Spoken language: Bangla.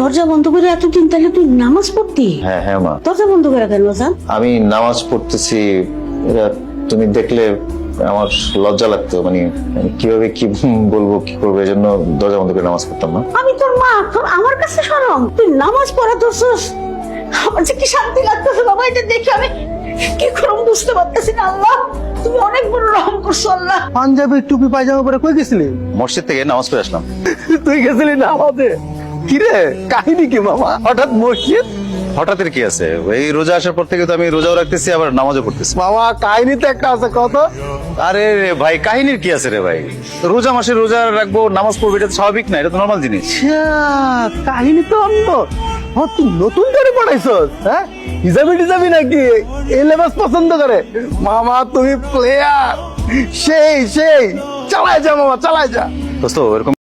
দরজা বন্ধ করে এতদিন তাহলে তুই নামাজ পড়তি? হ্যাঁ হ্যাঁ মা, দরজা বন্ধ করে কেন জান? আমি নামাজ পড়তেছি, এটা তুমি দেখলে আমার লজ্জা লাগতো, মানে আমি কিভাবে কি বলবো কি করবো, এই জন্য দরজা বন্ধ করে নামাজ পড়তাম না। আমি তোর মা, তোর আমার কাছে শরম? তুই নামাজ পড়া ধরছস, আমার যে কি শান্তি লাগতেছে বাবা এটা দেখে। আমি কি করব বুঝতে পারতেছি না। আল্লাহ তুমি অনেক বড় রহম করছো আল্লাহ। পাঞ্জাবি টুপি পায়জামা পরে কই গেছিলি? মসজিদ থেকে নামাজ পড়ে আসলাম। তুই গেছিলি না আমাদের? কিরে কাহিনী কি মামা, হঠাৎ মসজিদ? হঠাৎ কি আছে, এই রোজা আসার পর থেকে তো আমি রোজাও রাখতেছি আবার নামাজও পড়তেছি। মামা কাহিনী তো একটা আছে, কত? আরে রে ভাই, কাহিনীর কি আছে রে ভাই, রোজা মাসে রোজা রাখবো নামাজ পড়বো, এটা তো স্বাভাবিক না, এটা তো নর্মাল জিনিস। আচ্ছা, কাহিনী তো অন্য। তুই নতুন করে পড়াইছস? হ্যাঁ, হিজাবি টিজাবি নাকি এই লেবাস পছন্দ করে? মামা তুমি প্লেয়ার, সেই সেই চালায় যা মামা, চালায় যা। দোস্ত এরকম